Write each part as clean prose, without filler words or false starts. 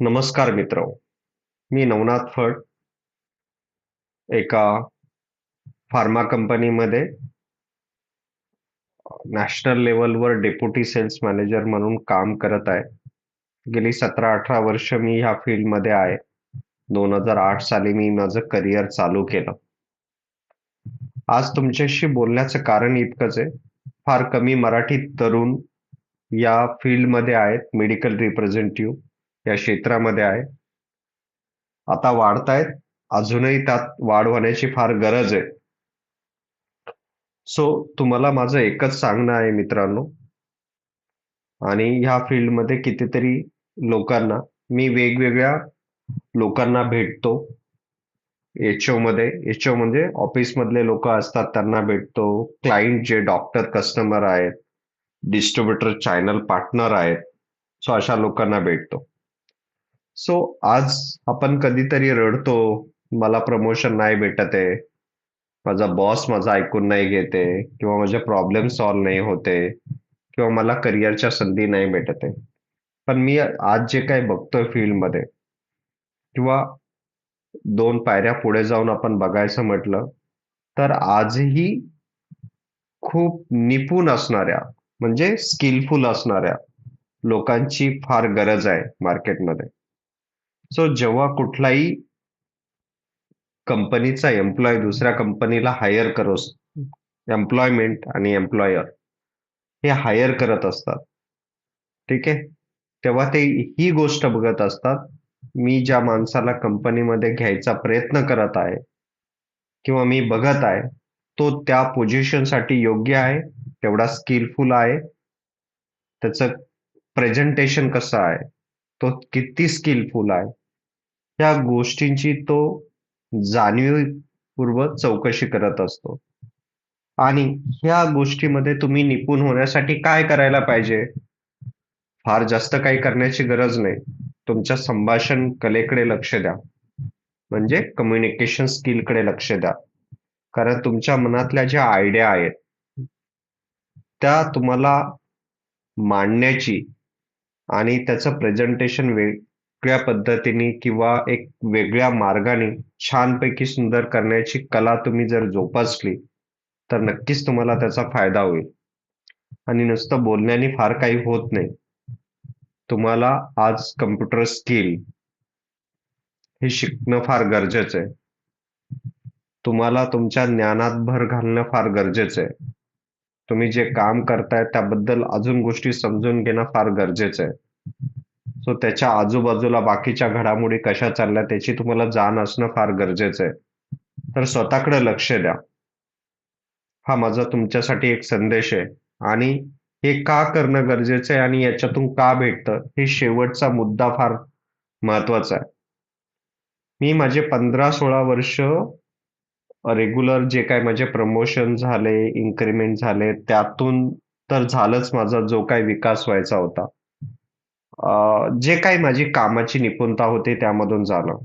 नमस्कार मित्र. मी नवनाथ फड एका फार्मा कंपनीमध्ये नॅशनल लेवलवर डेप्युटी सेल्स मॅनेजर म्हणून काम करत आहे. गेली 17-18 वर्ष मी ह्या फील्डमध्ये आहे. 2008 साली मी माझं करिअर चालू केलं. आज तुमच्याशी बोलण्याचं कारण इतकंच आहे. फार कमी मराठी तरुण या फील्डमध्ये आहेत. मेडिकल रिप्रेझेंटेटिव्ह या क्षेत्रामध्ये आहे. आता वाढतायत. अजूनही त्यात वाढ होण्याची फार गरज आहे. सो तुम्हाला माझं एकच सांगणं आहे मित्रांनो, आणि ह्या फील्डमध्ये कितीतरी लोकांना मी वेगवेगळ्या लोकांना भेटतो. एच ओ म्हणजे ऑफिस मधले लोक असतात त्यांना भेटतो. क्लायंट जे डॉक्टर कस्टमर आहेत, डिस्ट्रीब्युटर चॅनल पार्टनर आहेत, सो अशा लोकांना भेटतो. सो आज आपण कधीतरी रडतो, मला प्रमोशन नाही भेटत आहे, माझा बॉस माझा ऐकून नाही घेते, किंवा माझे प्रॉब्लेम सॉल्व्ह नाही होते, किंवा मला करिअरच्या संधी नाही भेटत आहे. पण मी आज जे काही बघतोय फील्डमध्ये, किंवा दोन पायऱ्या पुढे जाऊन आपण बघायचं म्हटलं, तर आजही खूप निपुण असणाऱ्या, म्हणजे स्किलफुल असणाऱ्या लोकांची फार गरज आहे मार्केटमध्ये. सो जेव्हा कुठलाही कंपनीचा एम्प्लॉय दुसऱ्या कंपनीला हायर करोस, एम्प्लॉयमेंट आणि एम्प्लॉयर हे हायर करत असतात, ठीक आहे. तेव्हा ते ही गोष्ट बघत असतात, मी ज्या माणसाला कंपनीमध्ये घ्यायचा प्रयत्न करत आहे किंवा मी बघत आहे, तो त्या पोझिशनसाठी योग्य आहे, तेवढा स्किलफुल आहे, त्याचं प्रेझेंटेशन कसं आहे, तो किती स्किलफुल आहे, ह्या गोष्टींची तो जाणीवपूर्वक चौकशी करत असतो. आणि ह्या गोष्टीमध्ये तुम्ही निपुण होण्यासाठी काय करायला पाहिजे? फार जास्त काही करण्याची गरज नाही. तुमच्या संभाषण कलेकडे लक्ष द्या. म्हणजे कम्युनिकेशन स्किलकडे लक्ष द्या. कारण तुमच्या मनातल्या ज्या आयडिया आहेत, त्या तुम्हाला मांडण्याची आणि त्याचं प्रेझेंटेशन वेगळ्या पद्धतीने किंवा एक वेगळ्या मार्गाने छानपैकी सुंदर करण्याची कला तुम्ही जर जोपासली, तर नक्कीच तुम्हाला त्याचा फायदा होईल. आणि नुसतं बोलण्याने फार काही होत नाही. तुम्हाला आज कम्प्युटर स्किल हे शिकणं फार गरजेचं आहे. तुम्हाला तुमच्या ज्ञानात भर घालणं फार गरजेचं आहे. तुम्ही जे काम करताय त्याबद्दल अजून गोष्टी समजून घेणं फार गरजेचं आहे. सो त्याच्या आजूबाजूला बाकीच्या घडामोडी कशा चालल्या त्याची तुम्हाला जाण असणं फार गरजेचं आहे. तर स्वतःकडे लक्ष द्या. हा माझा तुमच्यासाठी एक संदेश आहे. आणि हे का करणं गरजेचं आहे आणि याच्यातून का भेटतं, हे शेवटचा मुद्दा फार महत्वाचा आहे. मी माझे 15-16 वर्ष रेग्युलर जे काय माझे प्रमोशन झाले, इन्क्रिमेंट झाले, त्यातून तर झालंच, माझा जो काही विकास व्हायचा होता, जे काही माझी कामाची निपुणता होती त्यामधून झालं.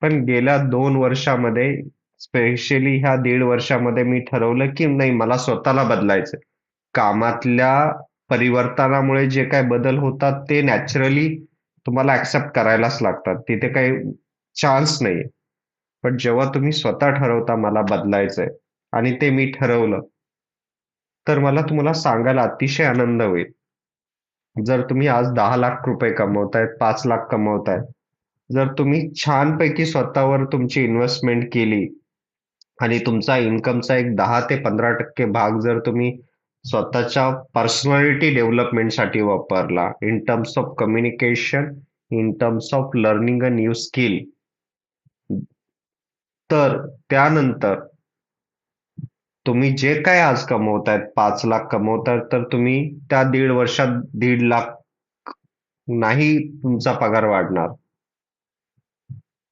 पण गेल्या 2 वर्षामध्ये, स्पेशली ह्या 1.5 वर्षामध्ये, मी ठरवलं की नाही, मला स्वतःला बदलायचं. कामातल्या परिवर्तनामुळे जे काही बदल होतात ते नॅचरली तुम्हाला ऍक्सेप्ट करायलाच लागतात, तिथे काही चान्स नाही. पण जेव्हा तुम्ही स्वतः ठरवता मला बदलायचंय, आणि ते मी ठरवलं, तर मला तुम्हाला सांगायला अतिशय आनंद होईल. जर तुम्ही आज 10 लाख रुपये कमवताय, 5 लाख कमवताय, जर तुम्ही छानपैकी स्वतःवर तुमची इन्व्हेस्टमेंट केली आणि तुमचा इन्कमचा एक 10 ते 15% भाग जर तुम्ही स्वतःच्या पर्सनॅलिटी डेव्हलपमेंटसाठी वापरला, in terms of communication, in terms of learning a new skill, तर त्यानंतर तुम्ही जे काय आज कमवतायत, 5 लाख कमवतायत, तर तुम्ही त्या 1.5 वर्षात 1.5 लाख नाही तुमचा पगार वाढणार.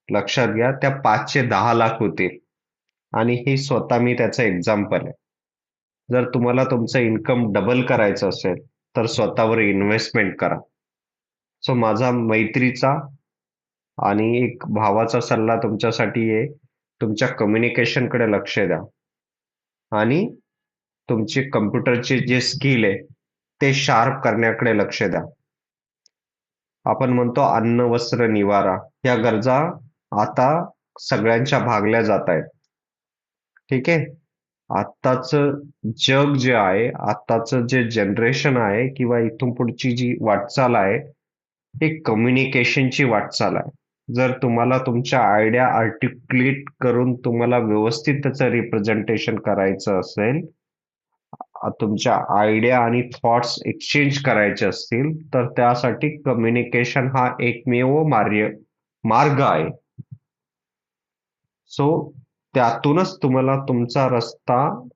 लक्षात घ्या, त्या 5 चे 10 लाख होतील. आणि हे स्वतः मी त्याचं एक्झाम्पल आहे. जर तुम्हाला तुमचं इन्कम डबल करायचं असेल, तर स्वतःवर इन्व्हेस्टमेंट करा. सो माझा मैत्रीचा आणि एक भावाचा सल्ला तुमच्यासाठी आहे, तुमच्या कम्युनिकेशन कडे लक्ष द्या. आणि तुमचे कम्प्युटरचे जे स्किल आहे ते शार्प करण्याकडे लक्ष द्या. आपण म्हणतो अन्न, वस्त्र, निवारा ह्या गरजा आता सगळ्यांच्या भागल्या जात आहेत. ठीक आहे. आत्ताच जग जे आहे, आत्ताच जे जनरेशन आहे किंवा इथून पुढची जी वाटचाल आहे, ही कम्युनिकेशनची वाटचाल आहे. जर तुम्हाला तुमच्या आयडिया आर्टिक्युलेट करून तुम्हाला व्यवस्थित त्याचं रिप्रेझेंटेशन करायचं असेल, तुमच्या आयडिया आणि थॉट्स एक्सचेंज करायचे असतील, तर त्यासाठी कम्युनिकेशन हा एकमेव मार्ग आहे. सो त्यातूनच तुम्हाला तुमचा रस्ता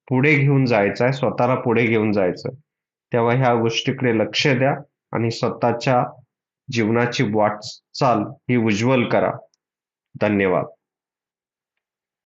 पुढे घेऊन जायचा आहे, स्वतःला पुढे घेऊन जायचं. तेव्हा ह्या गोष्टीकडे लक्ष द्या आणि स्वतःच्या जीवनाची वाटचाल ही उज्ज्वल करा. धन्यवाद.